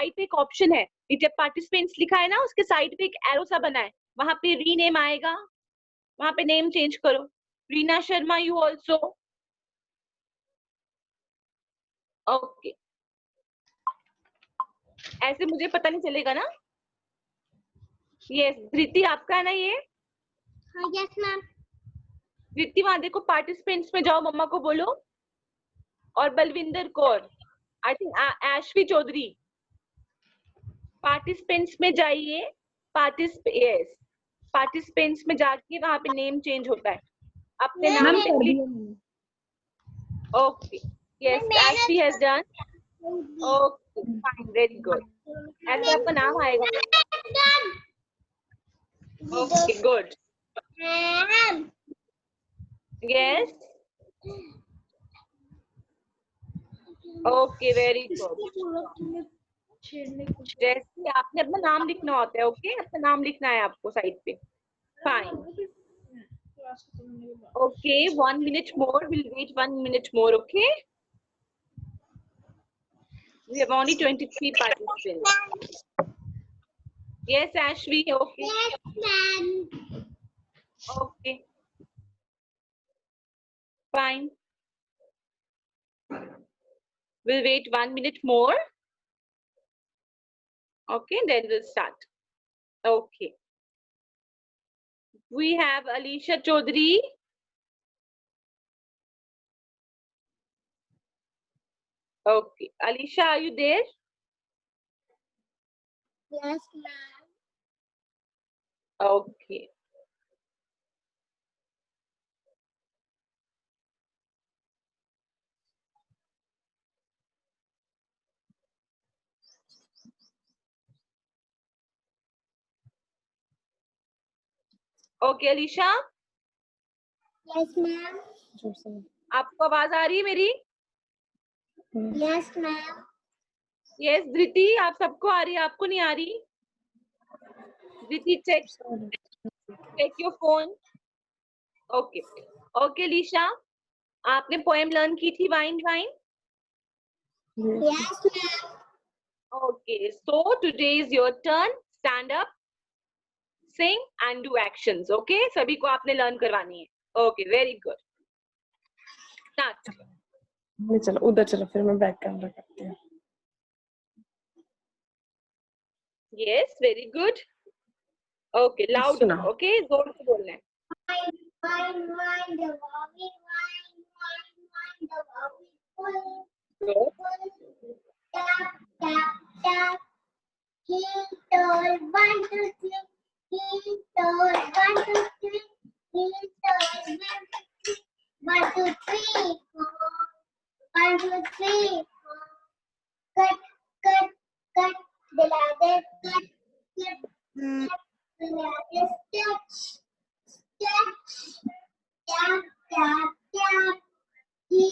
Side पे एक option है, नीचे पार्टिसिपेंट्स लिखा है ना, उसके साइड पे एक एरो सा बना है, वहां पे रीनेम आएगा, वहां पे नेम चेंज करो। Reena Sharma, you also. Okay, ऐसे मुझे पता नहीं चलेगा ना। यस, धृति आपका है ना ये? हाँ यस मैम। धृति वहां देखो, पार्टिसिपेंट्स में जाओ, मम्मा को बोलो। और Balwinder Kaur, I think Ashvi Chaudhary, participants में जाइए। यस, पार्टिसिपेंट्स में जाके वहां पे नेम चेंज होता है, अपने नाम पे click. Okay, yes, एशवी has done. Okay fine, very good. ऐसे आपका नाम आएगा। Okay good, yes, okay very good. जैसे आपने अपना नाम लिखना होता है, ओके, अपना नाम लिखना है आपको साइड पे। Fine, okay, 1 minute more, we'll wait 1 minute more, okay? We have only 23 participants. Yes, Ashvi, okay. Yes ma'am. Okay, fine. We'll wait 1 minute more. Okay, then we'll start. Okay. We have Alisha Chaudhary. Okay, Alisha, are you there? Yes ma'am. Okay. Okay, Alisha, Yes ma'am. आपको आवाज आ रही है मेरी? Yes ma'am. Yes, धृति, आप सबको आ रही है, आपको नहीं आ रही? धृति, check your phone. Okay, okay, Alisha, आपने पोएम लर्न की थी, wine wine? Yes ma'am. Okay, so today is your turn. Stand up, sing and do actions. Okay, सभी को आपने लर्न करवानी है. Okay, very good. Start. चलो उधर चलो, फिर मैं बैक कैमरा करती हूँ. Yes, very good. Okay, louder. सुना. Okay, जोर से बोलना है. Wine, the Bobby, wine, the Bobby, pull, Good. pull, tap, tap, tap. He told 1, 2, 3. He told 1, 2, 3. He told 1, 2, 3, 4. 1, 2, 3, 4. Cut, cut, cut. The ladder, cut, cut, cut. The ladder, stretch, stretch. Tap, tap, tap. He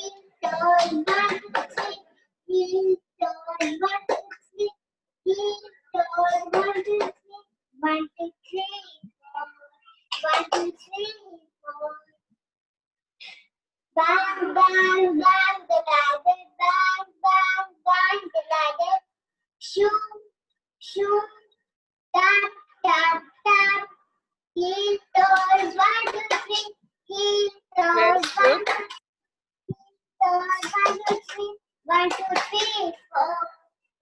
told 1, 2, 3. He told 1, 2, 3. He told 1, 2, 3. 1, 2, 3, 4. 1, 2, 3, 4. Bang, bang, bang, the ladder. Bang, bang, bang, the ladder. Shoo, shoo. Tap, tap, tap. He told 1, 2, 3. He told Very 1, good. 2, 1, 2, 3. 1, 2, 3, 4.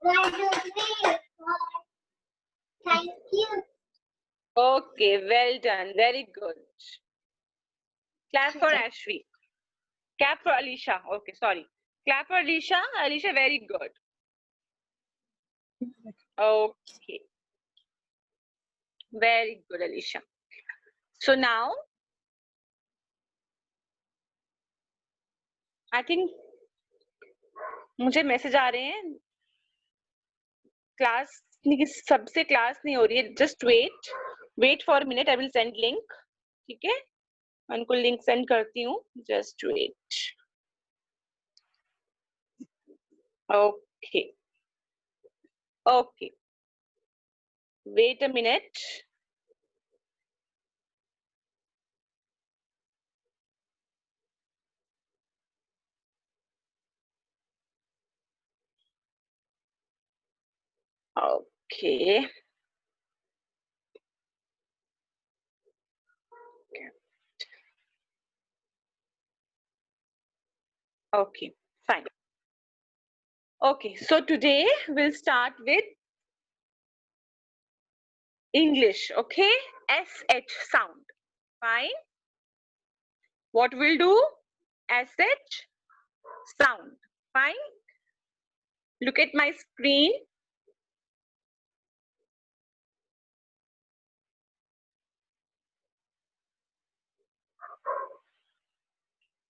1, 2, 3, 4. Thank you. Okay, well done. Very good. Clap for Ashvi. Clap for Alisha. Okay, sorry. Clap for Alisha. Alisha, very good. Okay. Very good, Alisha. So now, I think मुझे message आ रहे हैं, class सबसे class नहीं हो रही है. Just wait for minute, I will send link. ठीक है, मैं उनको लिंक सेंड करती हूँ. Just wait. Okay okay, wait a minute. Okay. Okay, fine. Okay, so today we'll start with English, okay? SH sound. Fine. What we'll do? SH sound. Fine. Look at my screen.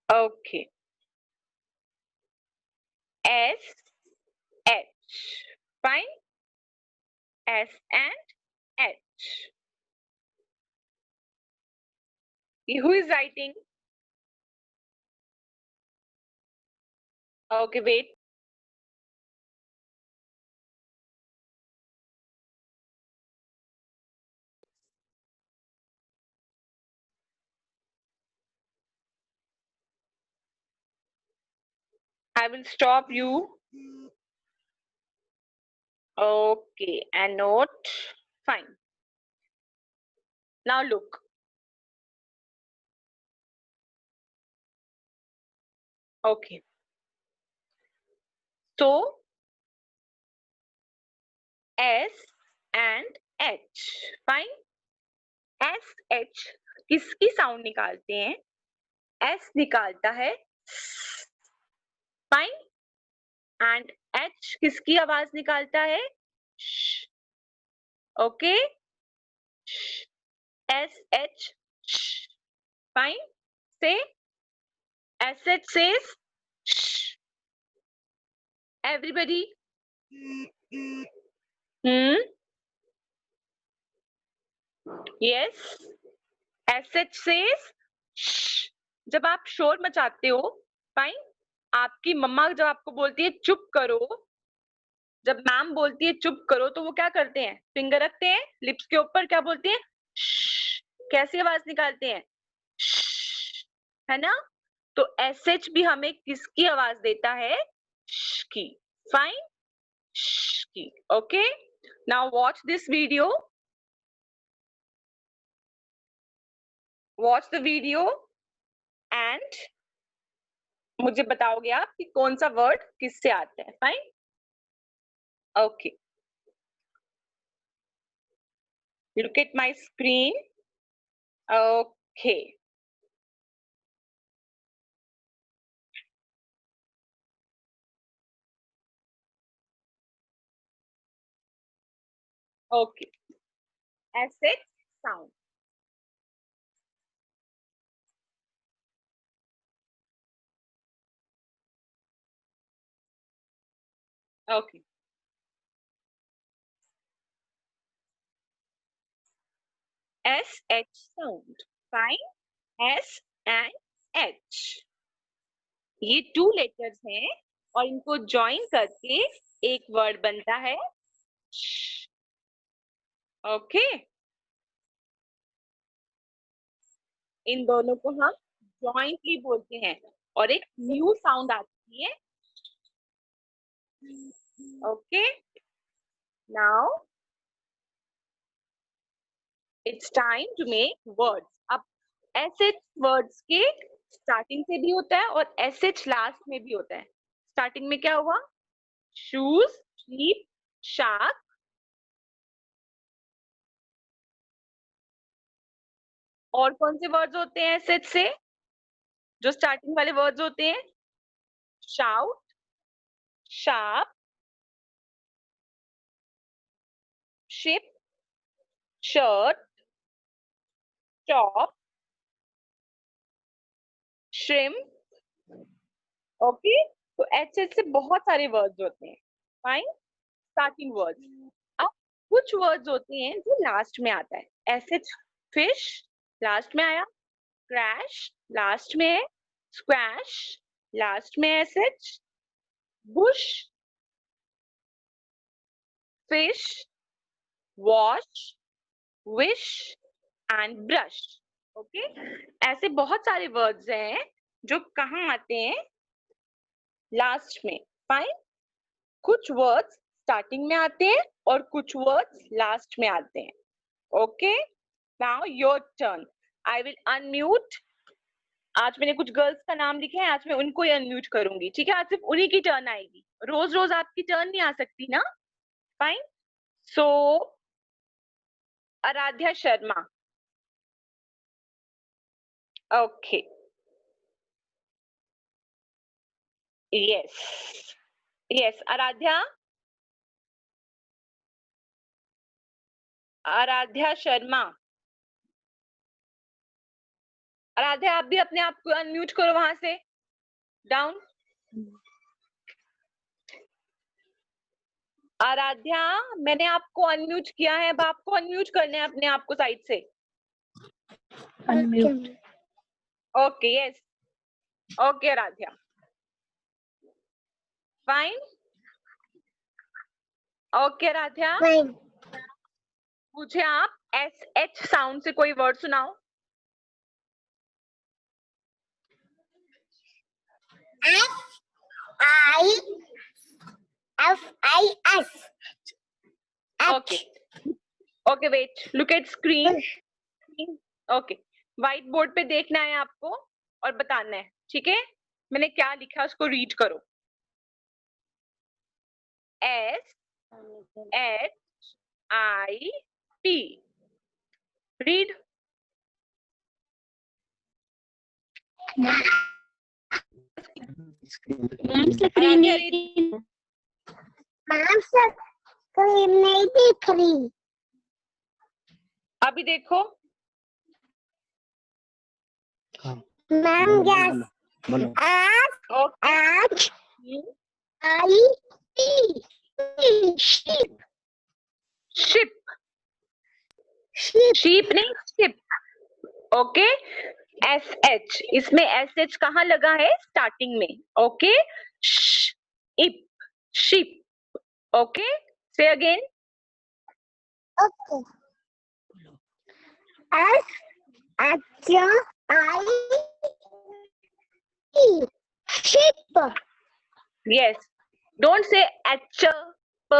Okay. S H. Fine. S and H. Who is writing? Okay, wait. I will stop you. Okay, and note. Fine. Now look. Okay. So S and H. Fine. S H किसकी sound निकालते हैं? S निकालता है fine and H किसकी आवाज निकालता है? Okay SH fine से SH says everybody yes SH says जब आप शोर मचाते हो फाइन आपकी मम्मा जब आपको बोलती है चुप करो जब मैम बोलती है चुप करो तो वो क्या करते हैं फिंगर रखते हैं लिप्स के ऊपर क्या बोलते हैं कैसी आवाज निकालते हैं है ना तो SH भी हमें किसकी आवाज देता है की फाइन की okay now watch this video watch the video and मुझे बताओगे आप कि कौन सा वर्ड किससे आता है fine okay look at my screen okay okay SH sound okay SH sound fine S and H ये 2 लेटर्स हैं और इनको ज्वाइन करके एक वर्ड बनता है ओके इन दोनों को हम जॉइंटली बोलते हैं और एक न्यू साउंड आती है okay now it's time to make words अब SH वर्ड्स के स्टार्टिंग से भी होता है और SH लास्ट में भी होता है स्टार्टिंग में क्या हुआ शूज शीप शार्क और कौन से वर्ड्स होते हैं SH से जो स्टार्टिंग वाले वर्ड्स होते हैं shout sharp ship shirt chop shrimp okay तो SH से बहुत सारे वर्ड्स होते हैं फाइन स्टार्टिंग वर्ड्स अब कुछ वर्ड्स होते हैं जो लास्ट में आता है SH फिश लास्ट में आया क्रैश लास्ट में है स्क्वैश लास्ट में SH Bush fish wash wish and brush okay ऐसे बहुत सारे वर्ड्स हैं जो कहाँ आते हैं लास्ट में फाइन कुछ वर्ड्स स्टार्टिंग में आते हैं और कुछ वर्ड्स लास्ट में आते हैं. Okay, now your turn. I will unmute. आज मैंने कुछ गर्ल्स का नाम लिखे हैं, आज मैं उनको ही अनम्यूट करूंगी. ठीक है, आज सिर्फ उन्हीं की टर्न आएगी. रोज रोज आपकी टर्न नहीं आ सकती ना. Fine. So Aaradhya Sharma. Okay. Yes yes. Aaradhya. Aaradhya Sharma. Aaradhya, आप भी अपने आप को अनम्यूट करो वहां से. डाउन. आराध्या, मैंने आपको अनम्यूट किया है, अब आपको अनम्यूट करना है अपने आप को साइड से. Unmute. Okay. Yes. Okay Aaradhya. Fine. Okay Aaradhya, Fine. मुझे आप SH साउंड से कोई वर्ड सुनाओ. F-I-F-I-S. Okay. Okay, wait. Look at screen. Okay. White board पे देखना है आपको और बताना है. ठीक है, मैंने क्या लिखा उसको रीड करो. SHIT. Read. Ma'am sir screen नहीं दिख रही. अभी देखो. Ma'am yes. F-H-I-T. Sheep. Ship. Sheep. Sheep नहीं, शिप. ओके. SH, इसमें SH कहाँ लगा है? स्टार्टिंग में. ओके. शिप. शिप. ओके. से again. Okay. S-H-I-T. Sheep. Yes. Don't say H, P,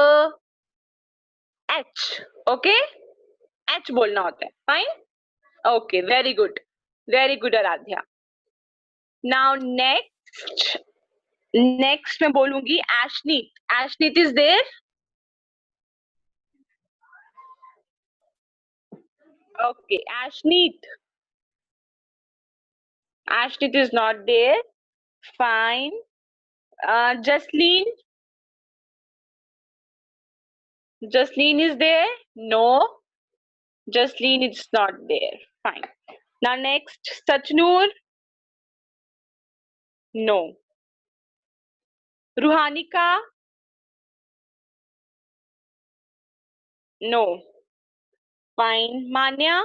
H. Okay? H बोलना होता है. Fine? Okay. Very good. Very good, Aradhya. Now next. Next मैं बोलूंगी Ashneet. Ashneet is there? Okay. Ashneet. Ashneet is not there. Fine. Jasleen. Jasleen is there? No. Jasleen is not there. Fine. Now next, Sachnur. No. Ruhanika. No. Fine. Manya.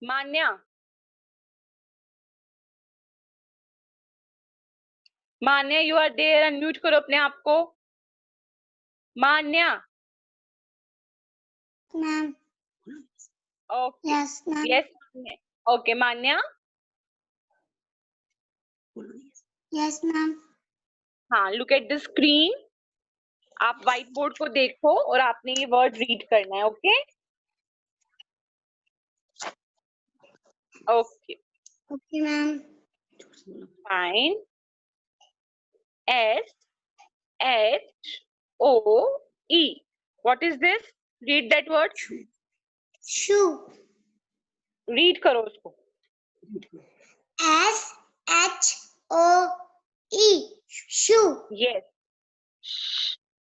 Manya. Manya, you are there. Unmute करो अपने आप को. Manya. Ma'am. Okay. Yes, ma'am. Yes. Okay Manya. Yes, ma'am. हाँ, look at the screen. आप white board को देखो और आपने ये वर्ड रीड करना है. Okay. Okay. Okay, ma'am. Fine. SHOE. What is this? Read that word. Shoe. Read करो उसको. S-H-O-E. Shoe. Yes.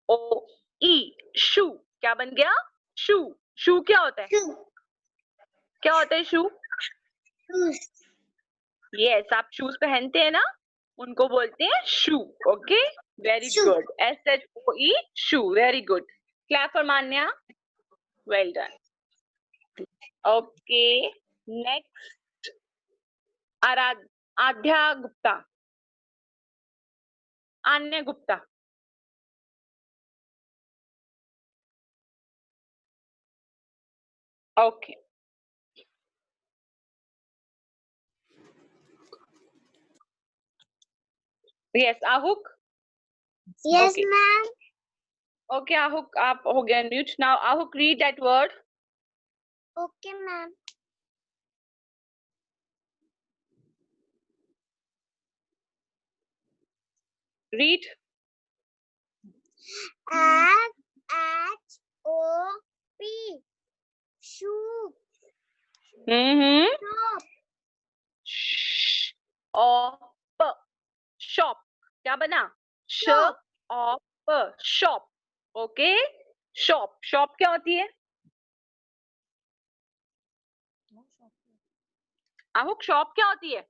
O-E. Shoe. क्या बन गया? Shoe. Shoe क्या होता है? Shoe. क्या होता है shoe? Shoes. Yes, आप shoes पहनते हैं ना, उनको बोलते हैं shoe. Okay. Very Shoe. good. SHOE. Shoe. Very good. Clap for Manya. Well done. Okay. Next. Adhya Gupta. Anya Gupta. Okay. Yes, Ahuk. Yes, Okay. ma'am. Okay, Ahuk, आप हो गया mute. Now, Ahuk, read that word. Okay, ma'am. Read. S-H-O-P. Shoop. Mm-hmm. Shop. Shop. Shop. क्या बना? Shop. Shop. Shop. Okay. Shop. Shop क्या होती है? आहूक, shop क्या होती है?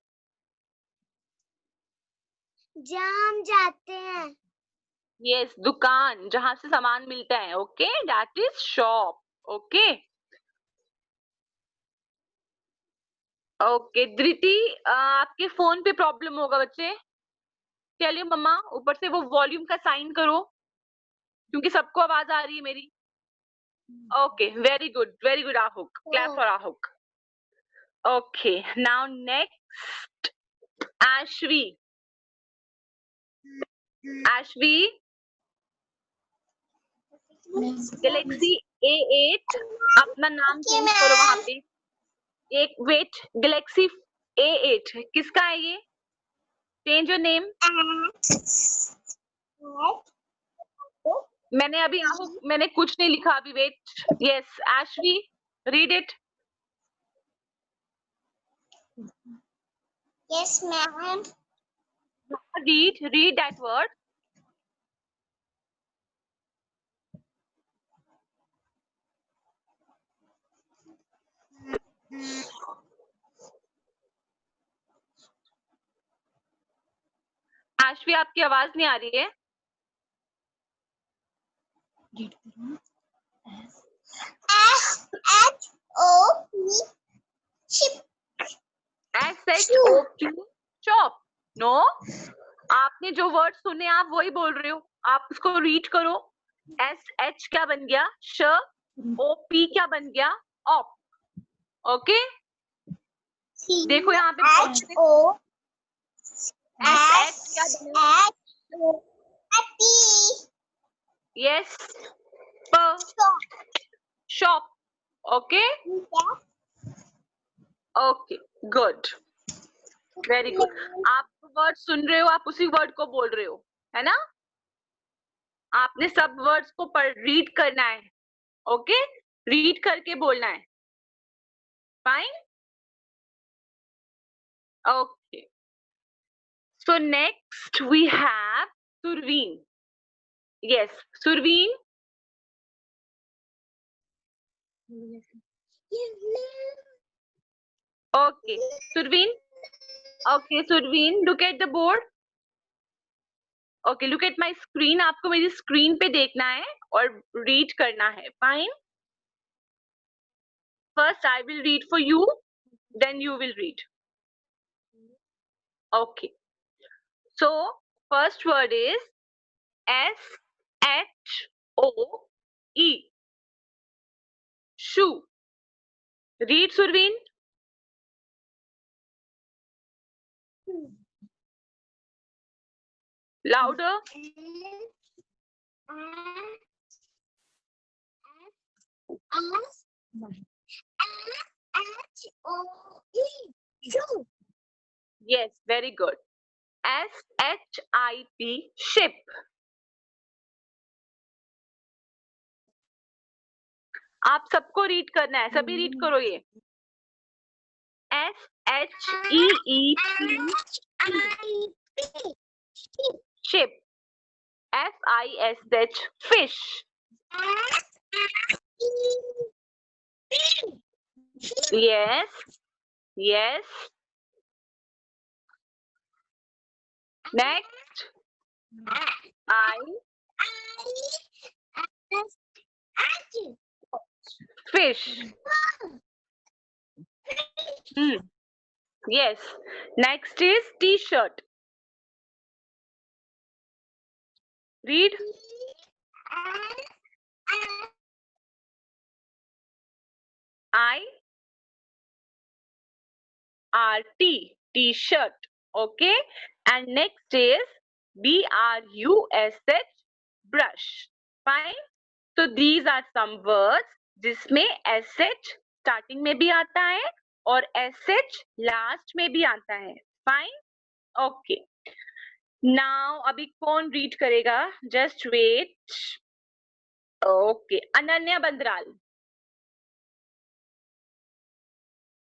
जहाँ हम जाते हैं. यस, दुकान जहां से सामान मिलता है. Okay, that is shop. Okay okay Dhriti, आपके फोन पे प्रॉब्लम होगा बच्चे. चलिए मम्मा, ऊपर से वो वॉल्यूम का साइन करो क्योंकि सबको आवाज आ रही है मेरी. Okay, very good Aahook. Clap for Aahook. Okay, now next Aashvi. Aashvi, galaxy A8, अपना नाम चेंज करो वहां पे. एक वेट, गैलेक्सी A8 किसका है ये? Change your name. मैंने अभी मैंने कुछ नहीं लिखा अभी. Wait. Yes, Ashvi, read it. Yes, ma'am. Read that word. Ashvi, आपकी आवाज नहीं आ रही है. S-H-O-P. Ship. SHOP. Shop. No, आपने जो वर्ड सुने आप वही बोल रहे हो. आप उसको रीड करो. SH क्या बन गया? श. OP क्या बन गया? ऑप. ओके, देखो यहाँ पे H-O. SH क्या बना? S-H-O-P. यस, प. Shop. Okay okay, good, very good. आप वर्ड सुन रहे हो, आप उसी वर्ड को बोल रहे हो, है ना? आपने सब वर्ड्स को रीड करना है. ओके, रीड करके बोलना है. Fine. Okay, so next we have Surveen. Yes, Surveen. Okay Surveen. Okay Surveen, look at the board. Okay, look at my screen. आपको मेरी स्क्रीन पे देखना है और रीड करना है. Fine. First I will read for you, then you will read. Okay, so first word is SHOE. shoe. Read, Surveen. Louder. Shoe. Yes, very good. SHIP, ship. आप सबको रीड करना है, सभी रीड करो ये. SHEEP, ship. FISH, fish. Yes, yes. Next, fish. Yes. Next is T-shirt. Read. IRT, T-shirt. Okay. And next is BRUSH, brush. Fine. So these are some words जिसमें SH starting में भी आता है और SH लास्ट में भी आता है. Fine. Okay. Now अभी कौन रीड करेगा? Just wait. Okay. Ananya Bandral.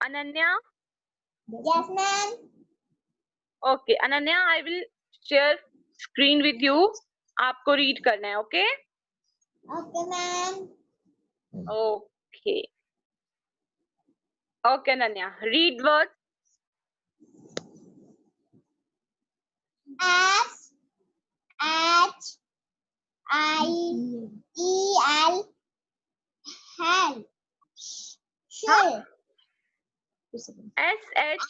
Ananya. Yes, ma'am. Okay. Ananya, I will share screen with you. आपको रीड करना है. Okay. Okay, ma'am. Okay. Okay, Ananya. Read words. S H I E L hell. Shell. SHELL. L S H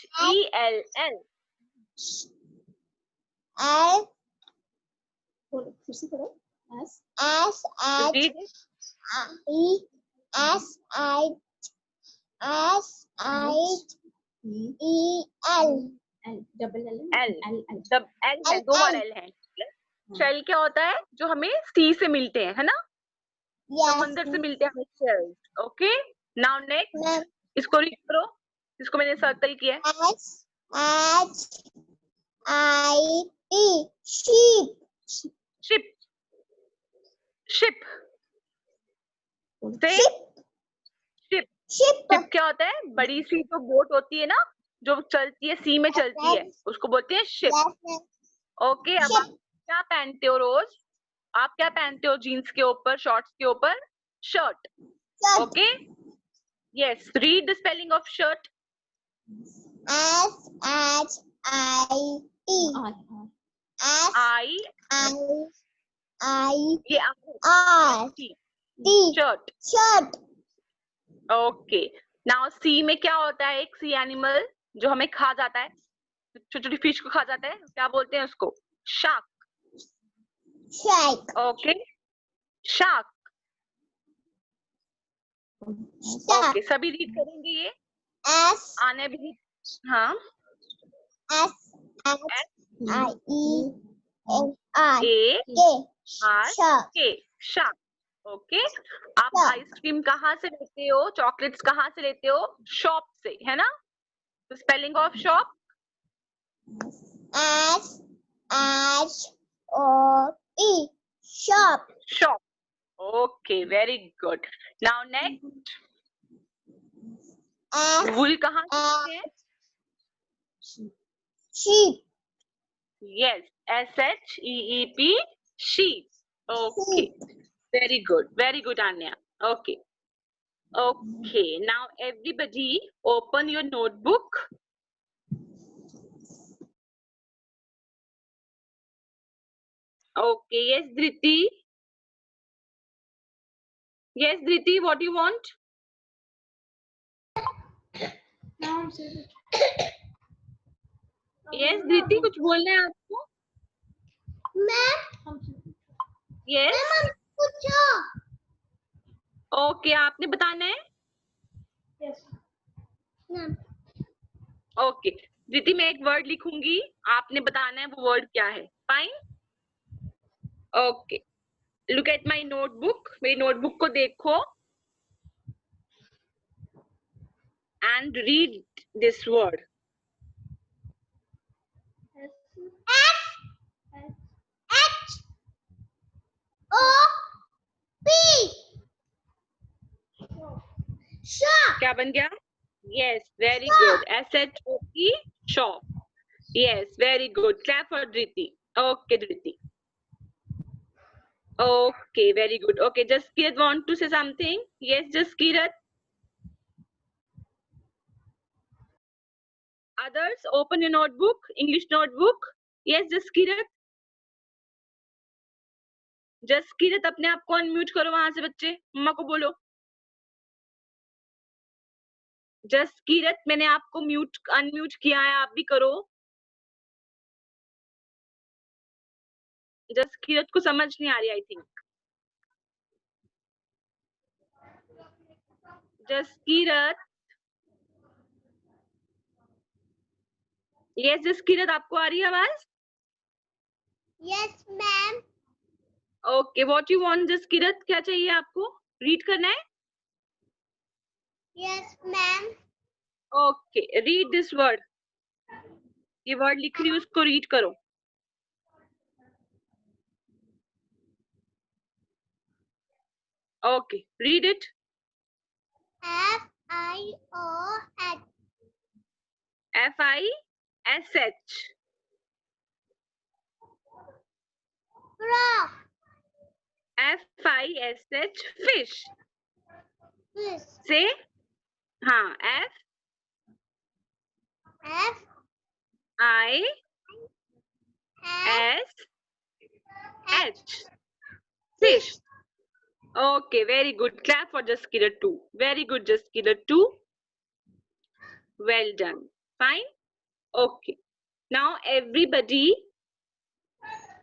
Read. E S I S I E L. L. The L है, दो बार L है. Shell क्या होता है? जो हमें सी से मिलते हैं, है ना? समंदर से मिलते हैं हमें शेल. ओके. Now next. इसको रीड करो. इसको मैंने सर्कल किया है. S H I P sheep. Ship. Ship. से शिप. Ship. शिप क्या होता है? बड़ी सी जो बोट होती है ना, जो चलती है, सी में चलती है, उसको बोलते हैं शिप. ओके. अब आप क्या पहनते हो रोज? आप क्या पहनते हो जीन्स के ऊपर, शॉर्ट्स के ऊपर? Shirt. Okay. Yes. Read the spelling of shirt. S H I T. S I. I ये R T. T. Shirt. Shirt. Okay. Now see में क्या होता है? एक सी एनिमल जो हमें खा जाता है, छोटी छोटी फिश को खा जाता है. क्या बोलते हैं उसको? Shark. Shark. Okay. Shark. Shark. Okay. सभी रीड करेंगे ये. S आने भी. हाँ. S H I E N R A K. R Shark. K. Shark. Okay. आप Shark. आइसक्रीम कहाँ से लेते हो? चॉकलेट्स कहाँ से लेते हो? शॉप से, है ना? तो spelling of shop. S H O P. Shop. Shop. Okay. Very good. Now next. S वुल कहाँ से लेते हैं? sheep. Yes, SHEEP, sheep. Okay, Sheep. very good, Anya. Okay, okay. Now everybody, open your notebook. Okay, yes, Dhriti. Yes, Dhriti, what do you want? Yes, Dhriti, कुछ बोलना है आपको? Ma'am Yes. पूछो. Okay, आपने बताना है? Ma'am okay. दीदी, मैं एक वर्ड लिखूंगी, आपने बताना है वो वर्ड क्या है. Fine. Okay. Look at my notebook. मेरी नोटबुक को देखो and read this word. H O P. Shop. क्या बन गया? Yes, very good. SHOP, shop. Yes, very good. Clap for Dhriti. Okay, Dhriti. Okay, very good. Okay, Jaskirat want to say something? Yes, Jaskirat. Others, open your notebook, English notebook. Yes, Jaskirat. Jaskirat, अपने आप को unmute करो वहां से बच्चे. मम्मा को बोलो. जसकीरत, मैंने आपको अनम्यूट किया है, आप भी करो. जसकीरत को समझ नहीं आ रही, I think. Jaskirat. Yes Jaskirat, आपको आ रही है आवाज? Yes, ma'am. Okay, what you want Jaskirat, क्या चाहिए आपको? रीड करना है? Yes, ma'am. Okay, read this word. ये वर्ड लिख रही हूँ, उसको रीड करो। Okay, read it. F-I-O-H. F-I-S-H. Frog. F-I-S-H, fish. Fish. से हाँ, F-I-S. F-I-S-H, fish. Okay, very good. Clap for Jaskirat too. Very good, Jaskirat too. Well done. Fine. Okay. Now everybody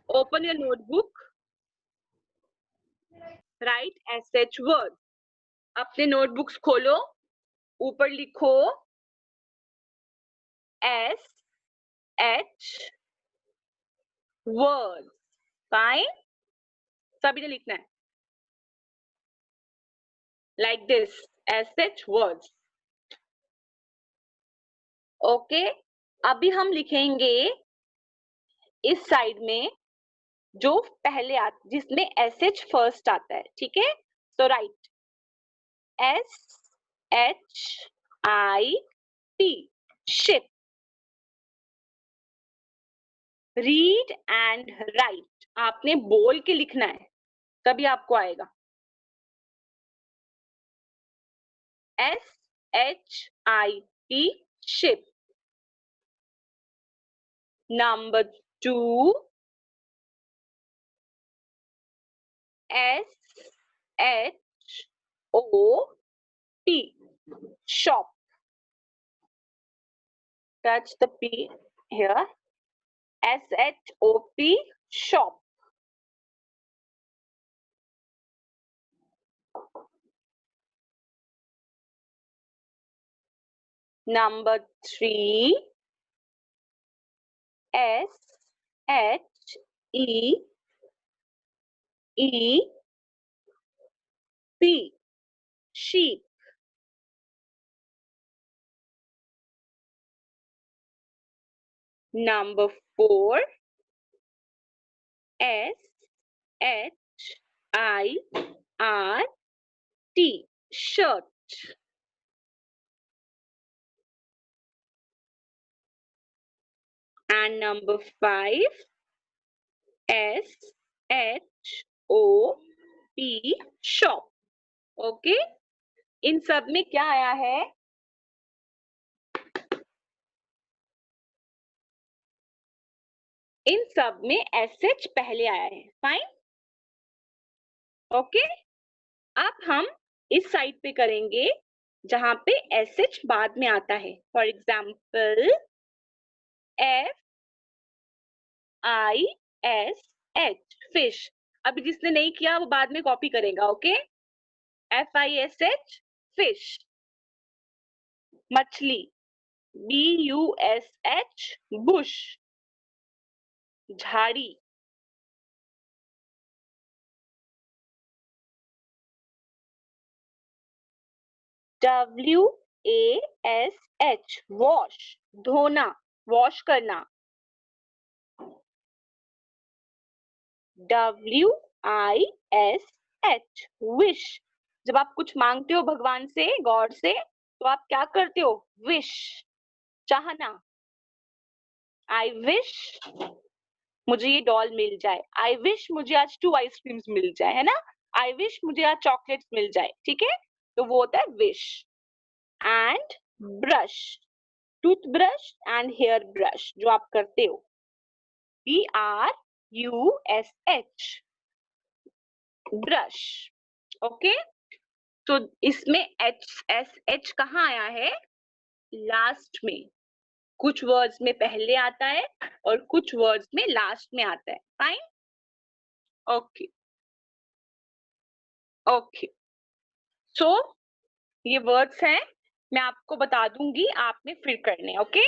open your notebook. Write SH word. अपने notebooks खोलो. ऊपर लिखो SH words. Fine. सभी ने लिखना है. Like this. SH words. Okay. अभी हम लिखेंगे इस साइड में जो पहले आता, जिसमें SH फर्स्ट आता है, ठीक है? So write S-H-I-P, ship. Read and write. आपने बोल के लिखना है, तभी आपको आएगा. S-H-I-P, ship. Number 2, S-H-O-P, shop. Touch the P here. S-H-O-P, shop. Number 3, S-H-E-E-P, sheep. Number 4, S-H-I-R-T, shirt. And number 5, S-H-O-P, shop. Okay? इन सब में क्या आया है? इन सब में SH पहले आया है. फाइन? ओके? अब हम इस साइड पे करेंगे जहां पे SH बाद में आता है. For example F-I-S-H, fish. अभी जिसने नहीं किया वो बाद में कॉपी करेगा. ओके? F-I-S-H, fish. मछली. B-U-S-H, bush. झाड़ी. W-A-S-H, wash. धोना, वॉश करना. W-I-S-H, wish. जब आप कुछ मांगते हो भगवान से, गॉड से, तो आप क्या करते हो? विश, चाहना. आई विश मुझे ये डॉल मिल जाए. आई विश मुझे आज 2 आइसक्रीम्स मिल जाए, है ना? आई विश मुझे आज चॉकलेट्स मिल जाए. ठीक है? तो वो होता है wish. And brush, toothbrush and hair brush जो आप करते हो. B-R-U-S-H, brush. ओके? तो इसमें H कहाँ आया है? लास्ट में. कुछ वर्ड्स में पहले आता है और कुछ वर्ड्स में लास्ट में आता है. फाइन? ओके. ओके. सो ये वर्ड्स हैं, मैं आपको बता दूंगी, आपने फिर करने. ओके?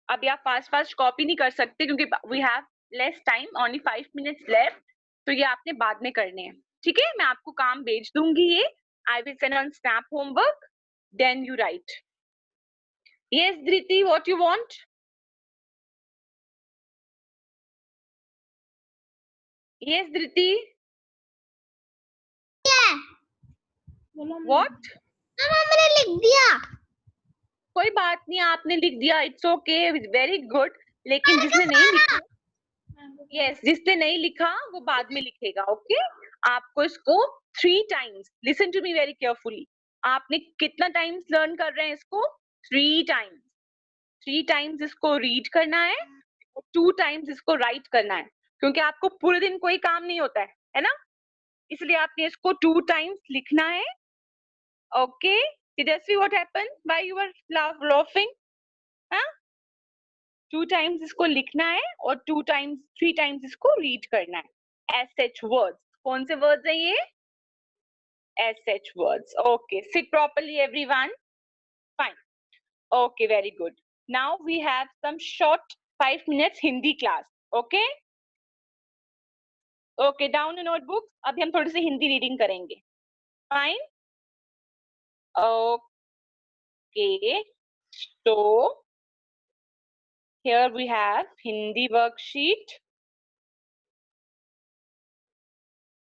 अभी आप फास्ट कॉपी नहीं कर सकते क्योंकि we have less time, only 5 minutes left, तो ये आपने बाद में करने हैं, ठीक है? मैं आपको काम भेज दूंगी ये, I will send on snap homework, then you write. Yes, Dhriti, what you want? Yes, Dhriti. What? मैंने लिख दिया. कोई बात नहीं, आपने लिख दिया, इट्स ओके, वेरी गुड. लेकिन जिसने नहीं लिखा, यस, जिसने नहीं लिखा वो बाद में लिखेगा, ओके? आपको इसको 3 times, listen to me very carefully. आपने कितना टाइम्स लर्न कर रहे हैं इसको? 3 times. 3 times इसको रीड करना है और 2 times इसको राइट करना है, क्योंकि आपको पूरे दिन कोई काम नहीं होता है ना? इसलिए आपने इसको 2 times लिखना है. Okay, Tejasvi, what happened? Why you were laughing? हाँ? 2 times इसको लिखना है और 3 times इसको रीड करना है. SH words. कौन से words हैं ये? SH words. Okay, sit properly everyone. Fine. Okay, very good. Now we have some short 5 minutes Hindi class. Okay? Okay, down the notebooks. अभी हम थोड़ी सी हिंदी रीडिंग करेंगे. Fine? Okay. So here we have Hindi worksheet.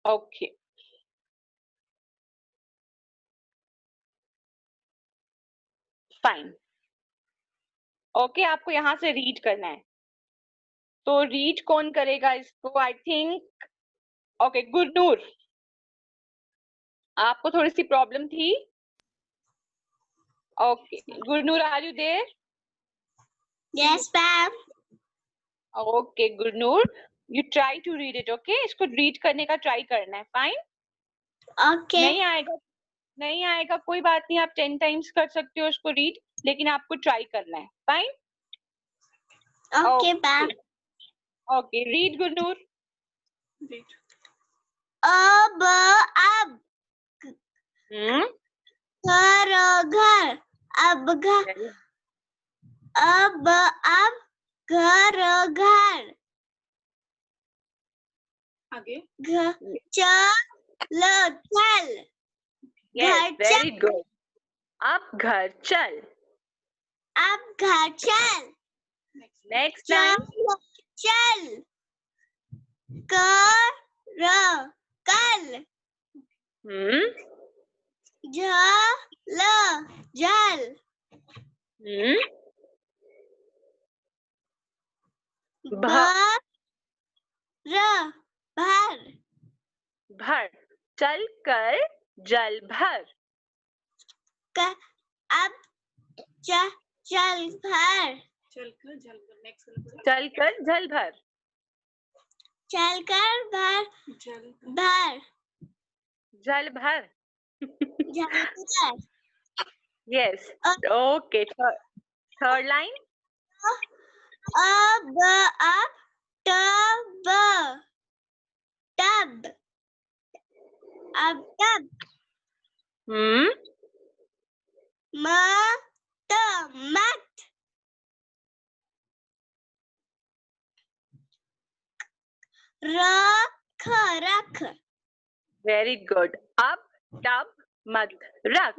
Okay. Fine. Okay, आपको यहाँ से read करना है. तो रीड कौन करेगा इसको? आई थिंक ओके, गुरनूर, आपको थोड़ी सी प्रॉब्लम थी. Okay, Gurnoor, are you there? Yes, ma'am. Okay Gurnoor, you try to read it. Okay, इसको रीड करने का ट्राई करना है. फाइन. Okay. नहीं आएगा कोई बात नहीं, आप 10 times कर सकते हो इसको रीड, लेकिन आपको ट्राई करना है. Fine. Okay, ma'am. Okay, read Gurnoor. अब घर घर अब घर अब घर घर आगे चल चल यस, वेरी गुड. अब घर चल. अब घर चल. Next time. चल कर कल जल जल भर भर भर. चल कर जल भर. अब चल भर. चल कर जल भर. चल कर भर भर जल भर. जल भर. यस. Okay, third line. अब टब टब अब टब मत मत रख रख. Very good. अब टब मत रख.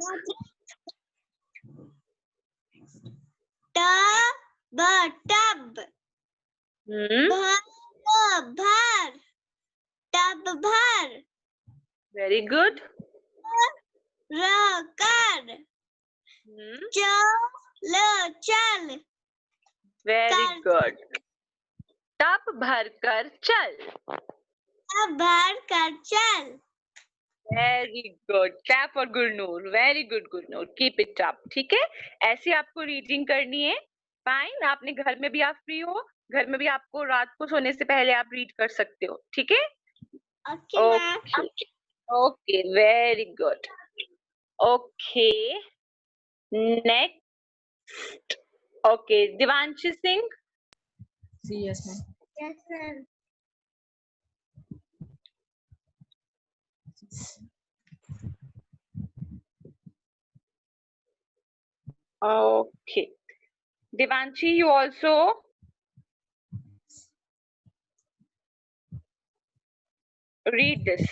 टब टब भर भर टब भर. Very good. कर चल चल. Very good. टब भर कर चल. टब भर कर चल. Very good. Clap for Gurnoor. Very good Gurnoor, keep it up. ठीक है, ऐसे आपको रीडिंग करनी है. फाइन. आपने घर में भी, आप फ्री हो, घर में भी आपको रात को सोने से पहले आप रीड कर सकते हो. ठीक है. Okay. Okay, very good. Okay, next. Okay, Divanshi Singh. Yes ma'am. Yes, ma'am. Okay, Devanshi, you also. Read this.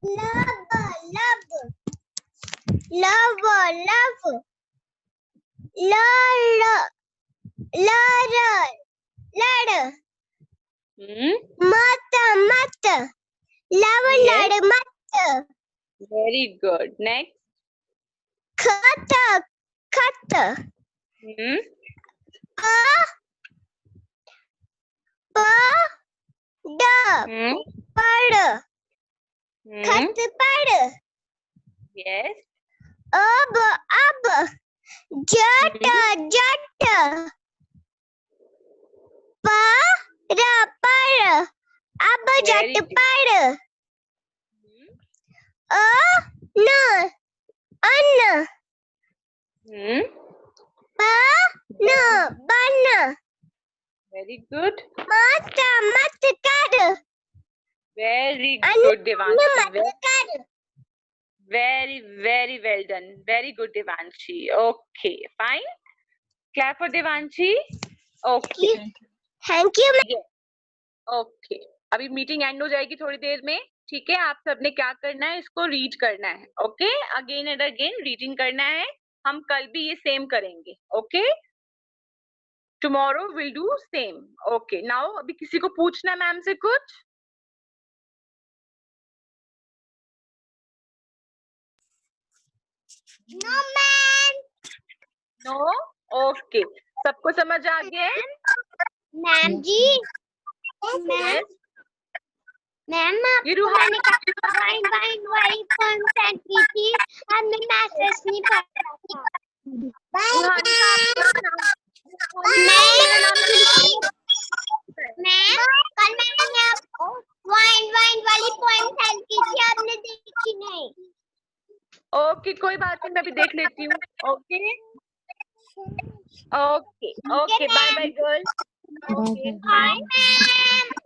Yes. Very good. Next. Hmm. Hmm. Hmm. Yes. Very good. Hmm. Very good. Very good, Devanshi. Very, very well done. Very good, Devanshi. Okay, fine. Clap for Devanshi. Okay. Thank you. Yes. Okay अभी meeting and हो जाएगी थोड़ी देर में. ठीक है, आप सबने क्या करना है, इसको रीड करना है. Okay, again and again reading करना है. हम कल भी ये सेम करेंगे. Okay, tomorrow will do same. Okay, now अभी किसी को पूछना है मैम से कुछ? No, ma'am. नो. ओके, सबको समझ आ गया है? मैम जी. Yes. मैम ये आपको मैंने कहा वाली फोन सेंड की थी, हमने मैसेज नहीं पढ़ा था. रूहानी का मैम कल मैंने आपको वाइन वाली पोएम सेंड की थी, आपने देखी नहीं. ओके, कोई बात नहीं, मैं भी देख लेती हूँ. Okay okay okay, bye bye girls. Okay, bye ma'am.